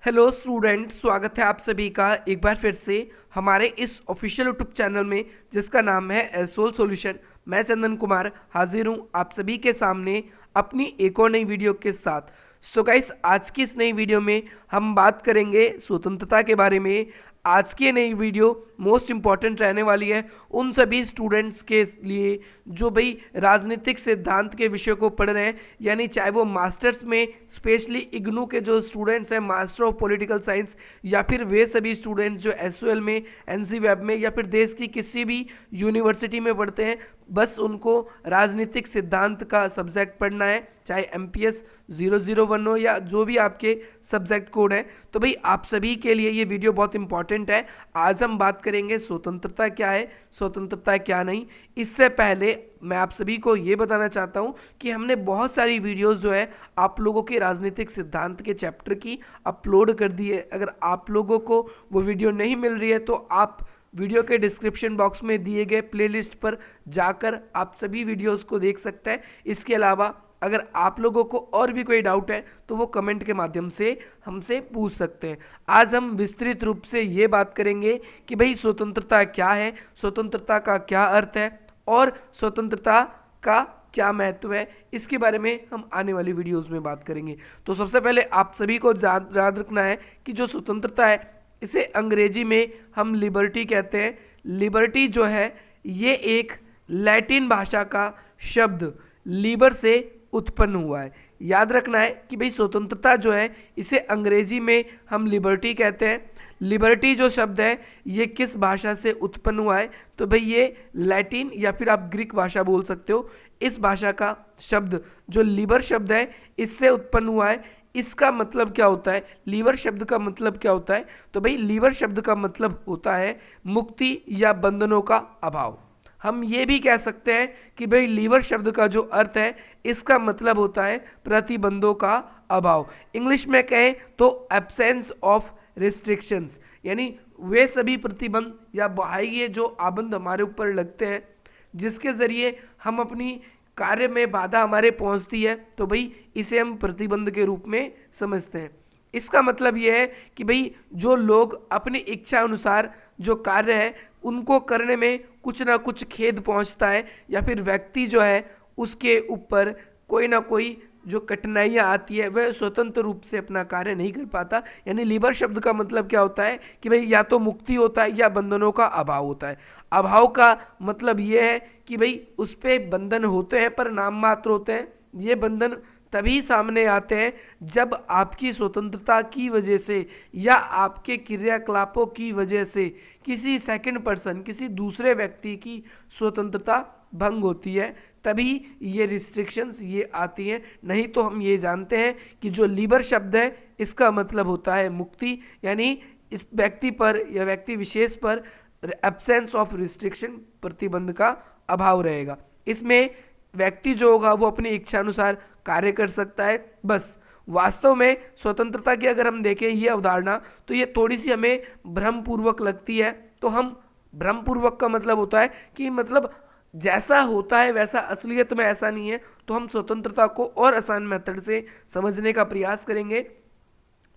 Hello student, स्वागत है आप सभी का एक बार फिर से हमारे इस ऑफिशियल यूट्यूब चैनल में जिसका नाम है एसोल सॉल्यूशन। मैं चंदन कुमार हाजिर हूँ आप सभी के सामने अपनी एक और नई वीडियो के साथ। सो गाइस, आज की इस नई वीडियो में हम बात करेंगे स्वतंत्रता के बारे में। आज की नई वीडियो मोस्ट इम्पॉर्टेंट रहने वाली है उन सभी स्टूडेंट्स के लिए जो भाई राजनीतिक सिद्धांत के विषय को पढ़ रहे हैं, यानी चाहे वो मास्टर्स में स्पेशली इग्नू के जो स्टूडेंट्स हैं, मास्टर ऑफ पॉलिटिकल साइंस, या फिर वे सभी स्टूडेंट्स जो एसओएल में, एनसी वेब में या फिर देश की किसी भी यूनिवर्सिटी में पढ़ते हैं। बस उनको राजनीतिक सिद्धांत का सब्जेक्ट पढ़ना है, चाहे एमपीएस 001 हो या जो भी आपके सब्जेक्ट कोड है। तो भाई आप सभी के लिए ये वीडियो बहुत इंपॉर्टेंट है। आज हम बात करेंगे स्वतंत्रता क्या है, स्वतंत्रता क्या नहीं। इससे पहले मैं आप सभी को ये बताना चाहता हूँ कि हमने बहुत सारी वीडियोस जो है आप लोगों के राजनीतिक सिद्धांत के चैप्टर की अपलोड कर दी है। अगर आप लोगों को वो वीडियो नहीं मिल रही है तो आप वीडियो के डिस्क्रिप्शन बॉक्स में दिए गए प्लेलिस्ट पर जाकर आप सभी वीडियोस को देख सकते हैं। इसके अलावा अगर आप लोगों को और भी कोई डाउट है तो वो कमेंट के माध्यम से हमसे पूछ सकते हैं। आज हम विस्तृत रूप से ये बात करेंगे कि भाई स्वतंत्रता क्या है, स्वतंत्रता का क्या अर्थ है और स्वतंत्रता का क्या महत्व है। इसके बारे में हम आने वाली वीडियोस में बात करेंगे। तो सबसे पहले आप सभी को याद रखना है कि जो स्वतंत्रता है इसे अंग्रेजी में हम लिबर्टी कहते हैं। लिबर्टी जो है ये एक लैटिन भाषा का शब्द लिबर से उत्पन्न हुआ है। याद रखना है कि भाई स्वतंत्रता जो है इसे अंग्रेजी में हम लिबर्टी कहते हैं। लिबर्टी जो शब्द है ये किस भाषा से उत्पन्न हुआ है, तो भाई ये लैटिन या फिर आप ग्रीक भाषा बोल सकते हो। इस भाषा का शब्द जो लिबर शब्द है इससे उत्पन्न हुआ है। इसका मतलब क्या होता है, लीवर शब्द का मतलब क्या होता है, तो भाई लीवर शब्द का मतलब होता है मुक्ति या बंधनों का अभाव। हम ये भी कह सकते हैं कि भाई लीवर शब्द का जो अर्थ है इसका मतलब होता है प्रतिबंधों का अभाव। इंग्लिश में कहें तो एब्सेंस ऑफ रिस्ट्रिक्शंस, यानी वे सभी प्रतिबंध या बाह्य जो आबंध हमारे ऊपर लगते हैं जिसके जरिए हम अपनी कार्य में बाधा हमारे पहुंचती है, तो भाई इसे हम प्रतिबंध के रूप में समझते हैं। इसका मतलब यह है कि भाई जो लोग अपनी इच्छा अनुसार जो कार्य है उनको करने में कुछ ना कुछ खेद पहुंचता है या फिर व्यक्ति जो है उसके ऊपर कोई ना कोई जो कठिनाइयाँ आती है वह स्वतंत्र रूप से अपना कार्य नहीं कर पाता। यानी लिबर शब्द का मतलब क्या होता है कि भाई या तो मुक्ति होता है या बंधनों का अभाव होता है। अभाव का मतलब यह है कि भाई उस पर बंधन होते हैं पर नाम मात्र होते हैं। ये बंधन तभी सामने आते हैं जब आपकी स्वतंत्रता की वजह से या आपके क्रियाकलापों की वजह से किसी सेकंड पर्सन, किसी दूसरे व्यक्ति की स्वतंत्रता भंग होती है, तभी ये रिस्ट्रिक्शंस ये आती हैं। नहीं तो हम ये जानते हैं कि जो लिबर शब्द है इसका मतलब होता है मुक्ति, यानी इस व्यक्ति पर या व्यक्ति विशेष पर एब्सेंस ऑफ रिस्ट्रिक्शन, प्रतिबंध का अभाव रहेगा। इसमें व्यक्ति जो होगा वो अपनी इच्छा अनुसार कार्य कर सकता है। बस वास्तव में स्वतंत्रता की अगर हम देखें ये अवधारणा तो ये थोड़ी सी हमें भ्रमपूर्वक लगती है। तो हम भ्रमपूर्वक का मतलब होता है कि मतलब जैसा होता है वैसा असलियत में ऐसा नहीं है। तो हम स्वतंत्रता को और आसान मेथड से समझने का प्रयास करेंगे।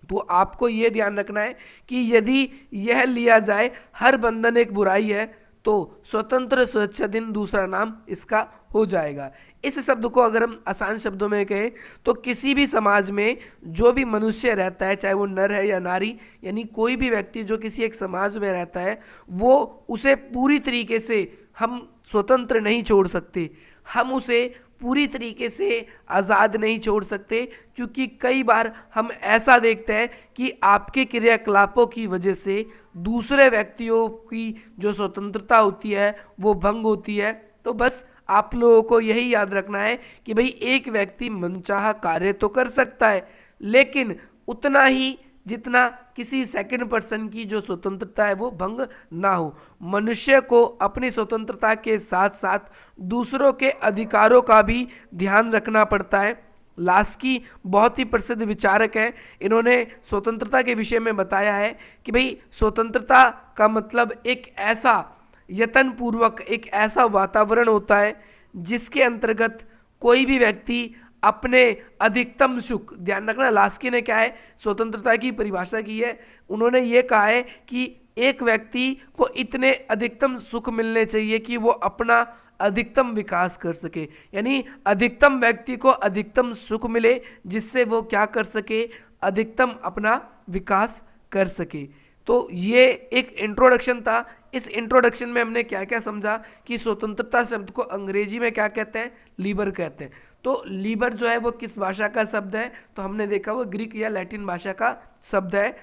तो आपको ये ध्यान रखना है कि यदि यह लिया जाए हर बंधन एक बुराई है तो स्वतंत्र स्वेच्छा दिन दूसरा नाम इसका हो जाएगा। इस शब्द को अगर हम आसान शब्दों में कहें तो किसी भी समाज में जो भी मनुष्य रहता है, चाहे वो नर है या नारी, यानी कोई भी व्यक्ति जो किसी एक समाज में रहता है वो उसे पूरी तरीके से हम स्वतंत्र नहीं छोड़ सकते, हम उसे पूरी तरीके से आज़ाद नहीं छोड़ सकते। क्योंकि कई बार हम ऐसा देखते हैं कि आपके क्रियाकलापों की वजह से दूसरे व्यक्तियों की जो स्वतंत्रता होती है वो भंग होती है। तो बस आप लोगों को यही याद रखना है कि भाई एक व्यक्ति मनचाहा कार्य तो कर सकता है लेकिन उतना ही जितना किसी सेकंड पर्सन की जो स्वतंत्रता है वो भंग ना हो। मनुष्य को अपनी स्वतंत्रता के साथ साथ दूसरों के अधिकारों का भी ध्यान रखना पड़ता है। लास्की बहुत ही प्रसिद्ध विचारक हैं, इन्होंने स्वतंत्रता के विषय में बताया है कि भाई स्वतंत्रता का मतलब एक ऐसा यत्न पूर्वक एक ऐसा वातावरण होता है जिसके अंतर्गत कोई भी व्यक्ति अपने अधिकतम सुख, ध्यान रखना लास्की ने क्या है स्वतंत्रता की परिभाषा की है, उन्होंने ये कहा है कि एक व्यक्ति को इतने अधिकतम सुख मिलने चाहिए कि वो अपना अधिकतम विकास कर सके, यानी अधिकतम व्यक्ति को अधिकतम सुख मिले जिससे वो क्या कर सके, अधिकतम अपना विकास कर सके। तो ये एक इंट्रोडक्शन था। इस इंट्रोडक्शन में हमने क्या क्या समझा कि स्वतंत्रता शब्द को अंग्रेजी में क्या कहते हैं, लीबर कहते हैं। तो लीबर जो है वो किस भाषा का शब्द है, तो हमने देखा वो ग्रीक या लैटिन भाषा का शब्द है।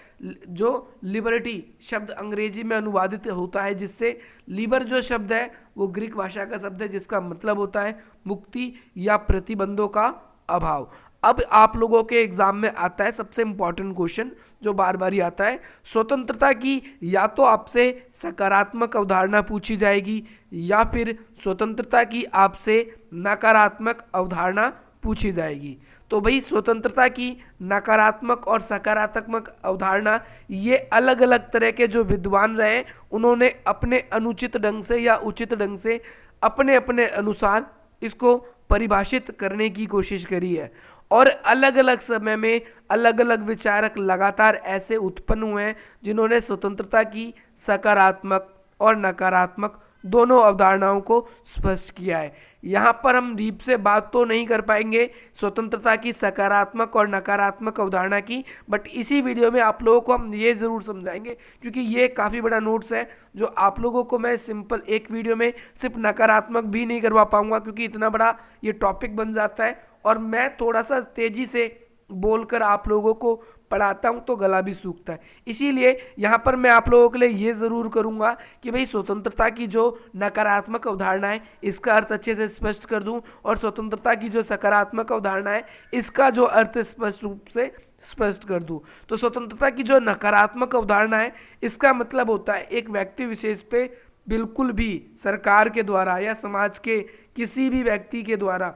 जो लिबर्टी शब्द अंग्रेजी में अनुवादित होता है, जिससे लीबर जो शब्द है वो ग्रीक भाषा का शब्द है, जिसका मतलब होता है मुक्ति या प्रतिबंधों का अभाव। अब आप लोगों के एग्जाम में आता है सबसे इंपॉर्टेंट क्वेश्चन जो बार बार ही आता है, स्वतंत्रता की या तो आपसे सकारात्मक अवधारणा पूछी जाएगी या फिर स्वतंत्रता की आपसे नकारात्मक अवधारणा पूछी जाएगी। तो भाई स्वतंत्रता की नकारात्मक और सकारात्मक अवधारणा ये अलग अलग तरह के जो विद्वान रहे उन्होंने अपने अनुचित ढंग से या उचित ढंग से अपने अपने अनुसार इसको परिभाषित करने की कोशिश करी है। और अलग अलग समय में अलग अलग विचारक लगातार ऐसे उत्पन्न हुए हैं जिन्होंने स्वतंत्रता की सकारात्मक और नकारात्मक दोनों अवधारणाओं को स्पष्ट किया है। यहाँ पर हम डीप से बात तो नहीं कर पाएंगे स्वतंत्रता की सकारात्मक और नकारात्मक अवधारणा की, बट इसी वीडियो में आप लोगों को हम ये ज़रूर समझाएंगे, क्योंकि ये काफ़ी बड़ा नोट्स है जो आप लोगों को मैं सिंपल एक वीडियो में सिर्फ नकारात्मक भी नहीं करवा पाऊंगा, क्योंकि इतना बड़ा ये टॉपिक बन जाता है और मैं थोड़ा सा तेज़ी से बोलकर आप लोगों को पढ़ाता हूं तो गला भी सूखता है। इसीलिए यहाँ पर मैं आप लोगों के लिए ये ज़रूर करूँगा कि भाई स्वतंत्रता की जो नकारात्मक अवधारणा है इसका अर्थ अच्छे से स्पष्ट कर दूं, और स्वतंत्रता की जो सकारात्मक अवधारणा है इसका जो अर्थ स्पष्ट रूप से स्पष्ट कर दूं। तो स्वतंत्रता की जो नकारात्मक अवधारणा है इसका मतलब होता है एक व्यक्ति विशेष पे बिल्कुल भी सरकार के द्वारा या समाज के किसी भी व्यक्ति के द्वारा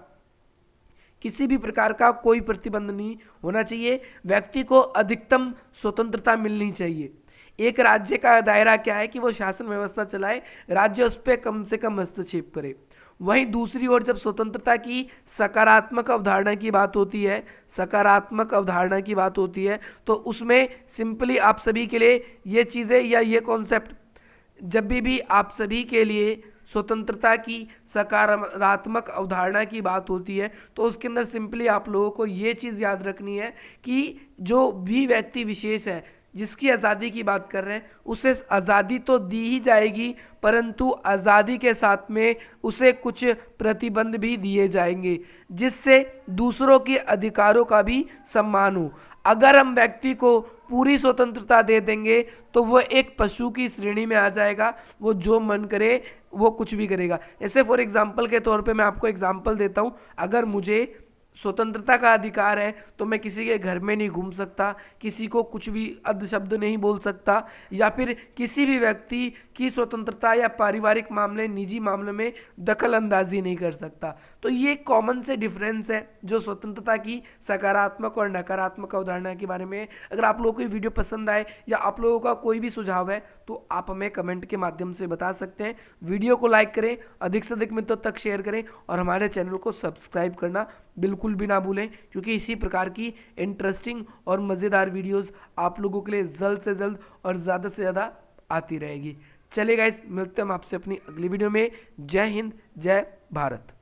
किसी भी प्रकार का कोई प्रतिबंध नहीं होना चाहिए, व्यक्ति को अधिकतम स्वतंत्रता मिलनी चाहिए। एक राज्य का दायरा क्या है कि वो शासन व्यवस्था चलाए, राज्य उस पर कम से कम हस्तक्षेप करे। वहीं दूसरी ओर जब स्वतंत्रता की सकारात्मक अवधारणा की बात होती है, सकारात्मक अवधारणा की बात होती है, तो उसमें सिंपली आप सभी के लिए ये चीज़ें या ये कॉन्सेप्ट जब भी आप सभी के लिए स्वतंत्रता की सकारात्मक अवधारणा की बात होती है तो उसके अंदर सिंपली आप लोगों को ये चीज़ याद रखनी है कि जो भी व्यक्ति विशेष है जिसकी आज़ादी की बात कर रहे हैं उसे आज़ादी तो दी ही जाएगी, परंतु आज़ादी के साथ में उसे कुछ प्रतिबंध भी दिए जाएंगे जिससे दूसरों के अधिकारों का भी सम्मान हो। अगर हम व्यक्ति को पूरी स्वतंत्रता दे देंगे तो वो एक पशु की श्रेणी में आ जाएगा, वो जो मन करे वो कुछ भी करेगा। जैसे फॉर एग्जांपल के तौर पे मैं आपको एग्जांपल देता हूँ, अगर मुझे स्वतंत्रता का अधिकार है तो मैं किसी के घर में नहीं घूम सकता, किसी को कुछ भी अपशब्द नहीं बोल सकता, या फिर किसी भी व्यक्ति की स्वतंत्रता या पारिवारिक मामले निजी मामले में दखल अंदाजी नहीं कर सकता। तो ये कॉमन से डिफरेंस है जो स्वतंत्रता की सकारात्मक और नकारात्मक अवधारणा के बारे में। अगर आप लोगों को ये वीडियो पसंद आए या आप लोगों का कोई भी सुझाव है तो आप हमें कमेंट के माध्यम से बता सकते हैं। वीडियो को लाइक करें, अधिक से अधिक मित्रों तक शेयर करें और हमारे चैनल को सब्सक्राइब करना बिल्कुल भी ना भूलें, क्योंकि इसी प्रकार की इंटरेस्टिंग और मज़ेदार वीडियोस आप लोगों के लिए जल्द से जल्द और ज़्यादा से ज़्यादा आती रहेगी। चलिए गाइस, मिलते हैं हम आपसे अपनी अगली वीडियो में। जय हिंद, जय भारत।